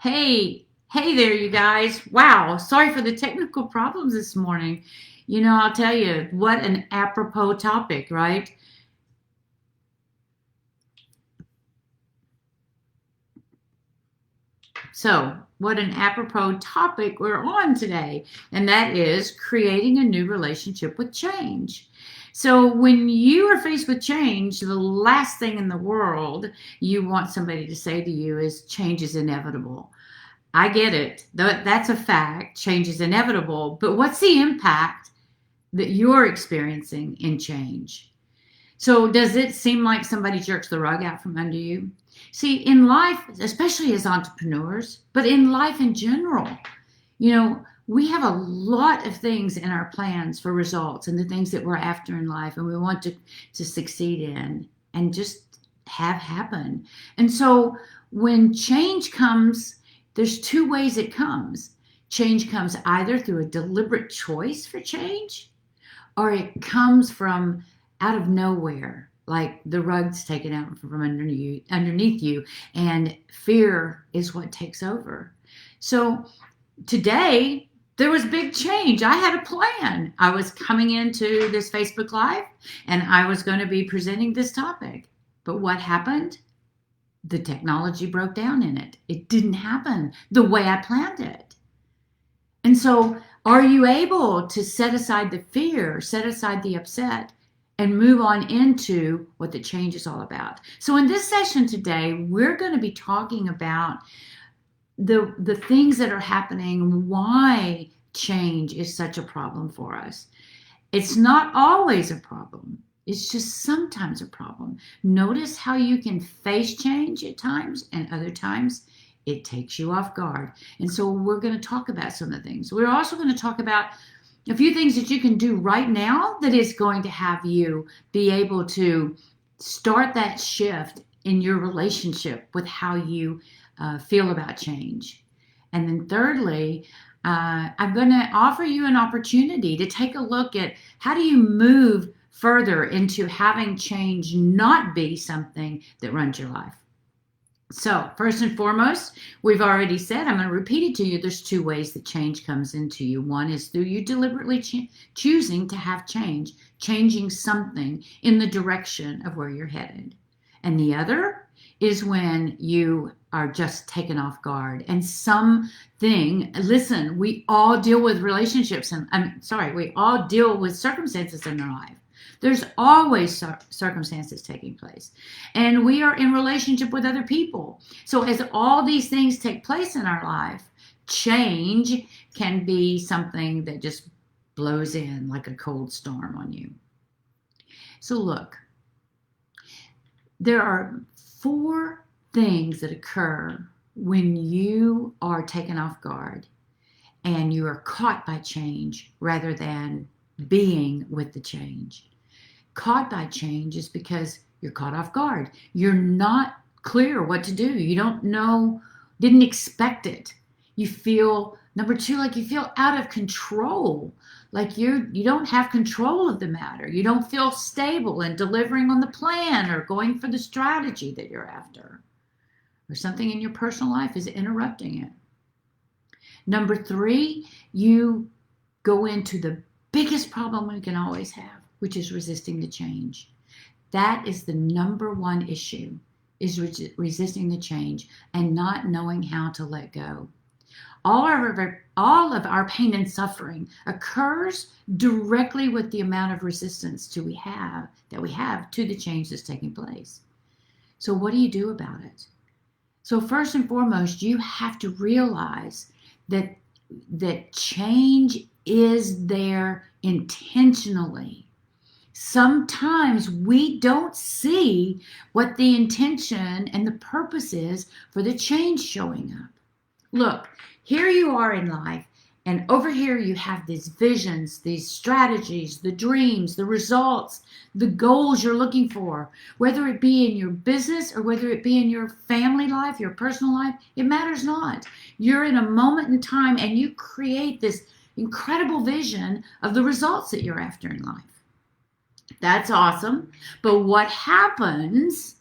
Hey there, you guys. Wow, sorry for the technical problems this morning. I'll tell you, what an apropos topic, right? So, what an apropos topic we're on today, and that is creating a new relationship with change. So, when you are faced with change, the last thing in the world you want somebody to say to you is change is inevitable. I get it. That's a fact. Change is inevitable. But what's the impact that you're experiencing in change? So, does it seem like somebody jerks the rug out from under you? See, in life, especially as entrepreneurs, but in life in general, we have a lot of things in our plans for results and the things that we're after in life and we want to succeed in and just have happen. And so, when change comes, there's two ways it comes. Change comes either through a deliberate choice for change, or it comes from out of nowhere, like the rug's taken out from underneath you, and fear is what takes over. So today, there was big change. I had a plan. I was coming into this Facebook Live, and I was going to be presenting this topic. But what happened? The technology broke down in it. It didn't happen the way I planned it. And so, are you able to set aside the fear, set aside the upset, and move on into what the change is all about? So, in this session today, we're going to be talking about the things that are happening, why change is such a problem for us. It's not always a problem. It's just sometimes a problem. Notice how you can face change at times, and other times it takes you off guard. And so we're going to talk about some of the things. We're also going to talk about a few things that you can do right now that is going to have you be able to start that shift in your relationship with how you feel about change. And then thirdly, I'm going to offer you an opportunity to take a look at how do you move further into having change not be something that runs your life. So first and foremost, we've already said, I'm going to repeat it to you, there's two ways that change comes into you. One is through you deliberately choosing to have change, changing something in the direction of where you're headed. And the other is when you are just taken off guard and listen, we all deal with relationships and we all deal with circumstances in our life. There's always circumstances taking place. And we are in relationship with other people. So as all these things take place in our life, change can be something that just blows in like a cold storm on you. So look, there are 4 things that occur when you are taken off guard and you are caught by change rather than being with the change. Caught by change is because you're caught off guard. You're not clear what to do. You don't know, didn't expect it. You feel, number 2, like you feel out of control. Like you don't have control of the matter. You don't feel stable in delivering on the plan or going for the strategy that you're after. Or something in your personal life is interrupting it. Number 3, you go into the biggest problem we can always have, which is resisting the change. That is the number 1 issue, is resisting the change and not knowing how to let go. All of our pain and suffering occurs directly with the amount of resistance that we have to the change that's taking place. So what do you do about it? So first and foremost, you have to realize that change is there intentionally. Sometimes we don't see what the intention and the purpose is for the change showing up. Look, here you are in life, and over here you have these visions, these strategies, the dreams, the results, the goals you're looking for, whether it be in your business or whether it be in your family life, your personal life, it matters not. You're in a moment in time and you create this incredible vision of the results that you're after in life. That's awesome. But what happens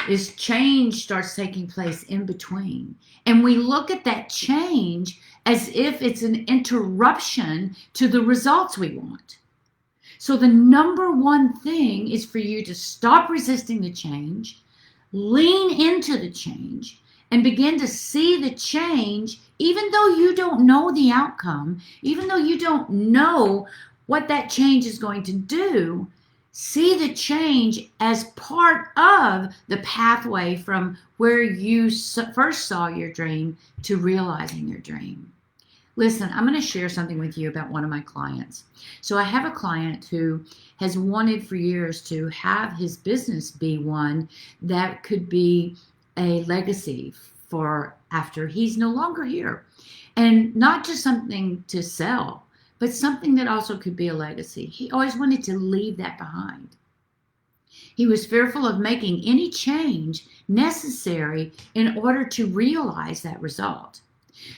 is change starts taking place in between. And we look at that change as if it's an interruption to the results we want. So the number one thing is for you to stop resisting the change, lean into the change, and begin to see the change, even though you don't know the outcome, even though you don't know what that change is going to do. See the change as part of the pathway from where you first saw your dream to realizing your dream. Listen, I'm going to share something with you about one of my clients. So I have a client who has wanted for years to have his business be one that could be a legacy for after he's no longer here. And not just something to sell, but something that also could be a legacy. He always wanted to leave that behind. He was fearful of making any change necessary in order to realize that result.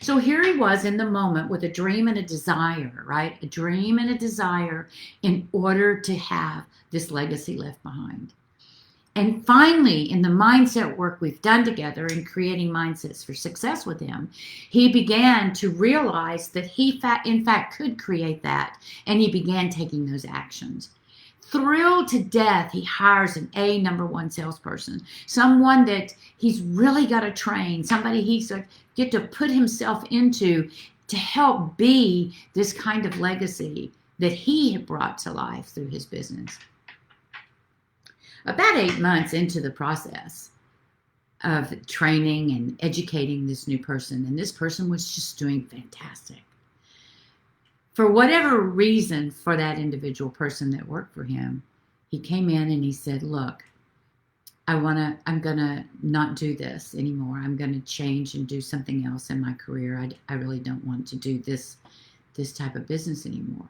So here he was in the moment with a dream and a desire, right? A dream and a desire in order to have this legacy left behind. And finally, in the mindset work we've done together in creating mindsets for success with him, he began to realize that he, in fact, could create that. And he began taking those actions. Thrilled to death, he hires an number one salesperson, someone that he's really got to train, somebody he's get to put himself into to help be this kind of legacy that he had brought to life through his business. About 8 months into the process of training and educating this new person, and this person was just doing fantastic. For whatever reason for that individual person that worked for him, he came in and he said, look, I'm going to not do this anymore. I'm going to change and do something else in my career. I really don't want to do this type of business anymore.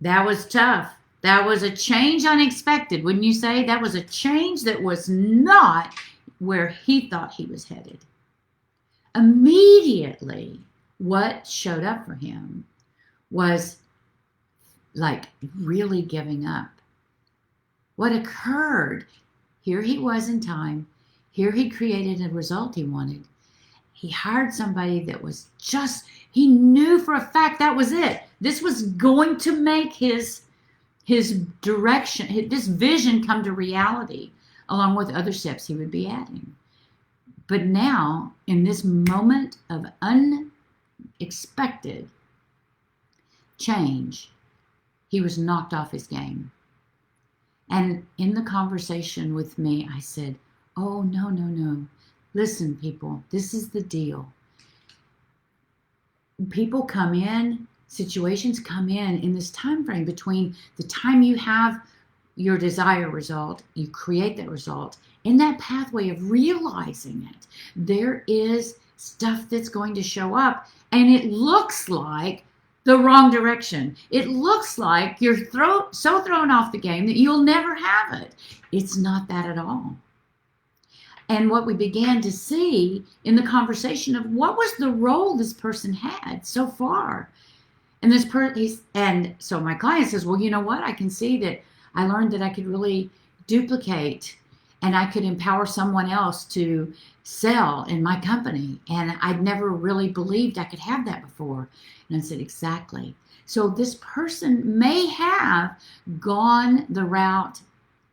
That was tough. That was a change unexpected. Wouldn't you say? That was a change that was not where he thought he was headed. Immediately, what showed up for him was like really giving up. What occurred, here he was in time, here he created a result he wanted. He hired somebody that was he knew for a fact that was it. This was going to make his direction, this vision come to reality, along with other steps he would be adding. But now, in this moment of unexpected change, he was knocked off his game. And in the conversation with me, I said, oh, no. Listen, people, this is the deal. People come in, situations come in this time frame between the time you have your desired result, you create that result, in that pathway of realizing it, there is stuff that's going to show up, and it looks like the wrong direction. It looks like you're so thrown off the game that you'll never have it. It's not that at all. And what we began to see in the conversation of what was the role this person had so far. And so my client says, well, you know what? I can see that I learned that I could really duplicate and I could empower someone else to sell in my company. And I'd never really believed I could have that before. And I said, exactly. So this person may have gone the route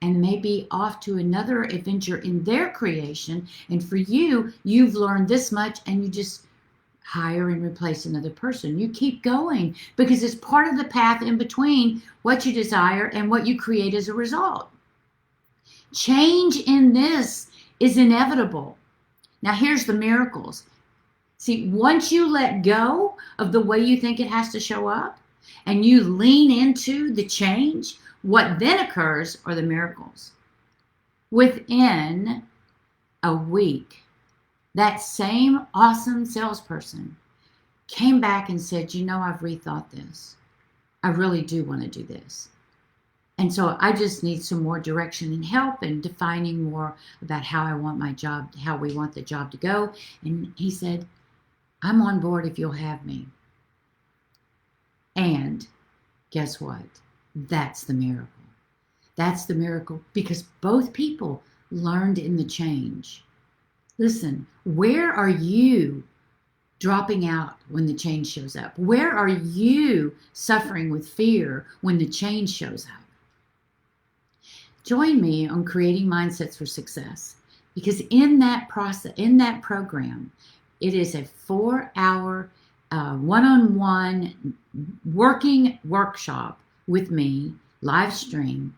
and maybe off to another adventure in their creation. And for you, you've learned this much and you just hire and replace another person. You keep going because it's part of the path in between what you desire and what you create as a result. Change in this is inevitable. Now here's the miracles. See, once you let go of the way you think it has to show up and you lean into the change, what then occurs are the miracles. Within a week, that same awesome salesperson came back and said, you know, I've rethought this. I really do want to do this. And so I just need some more direction and help in defining more about how I want my job, how we want the job to go. And he said, I'm on board if you'll have me. And guess what? That's the miracle. That's the miracle, because both people learned in the change. Listen, where are you dropping out when the change shows up? Where are you suffering with fear when the change shows up? Join me on Creating Mindsets for Success, because in that process, in that program, it is a 4-hour one-on-one working workshop with me, live stream.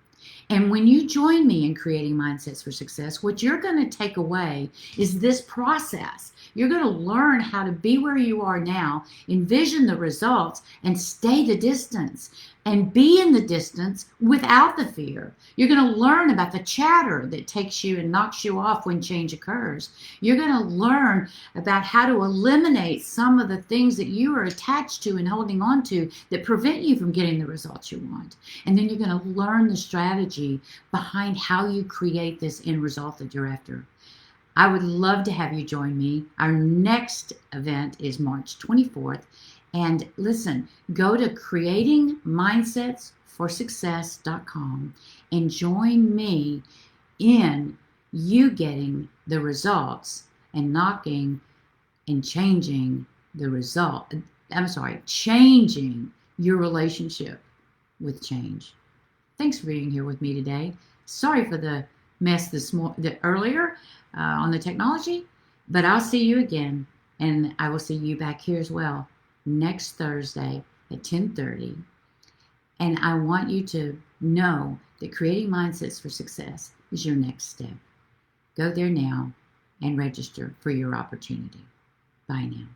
And when you join me in Creating Mindsets for Success, what you're going to take away is this process. You're going to learn how to be where you are now, envision the results, and stay the distance, and be in the distance without the fear. You're going to learn about the chatter that takes you and knocks you off when change occurs. You're going to learn about how to eliminate some of the things that you are attached to and holding on to that prevent you from getting the results you want. And then you're going to learn the strategy behind how you create this end result that you're after. I would love to have you join me. Our next event is March 24th. And listen, go to creatingmindsetsforsuccess.com and join me in you getting the results and knocking and changing the result. Changing your relationship with change. Thanks for being here with me today. Sorry for the mess earlier on the technology, but I'll see you again, and I will see you back here as well next Thursday at 10:30. And I want you to know that Creating Mindsets for Success is your next step. Go there now and register for your opportunity. Bye now.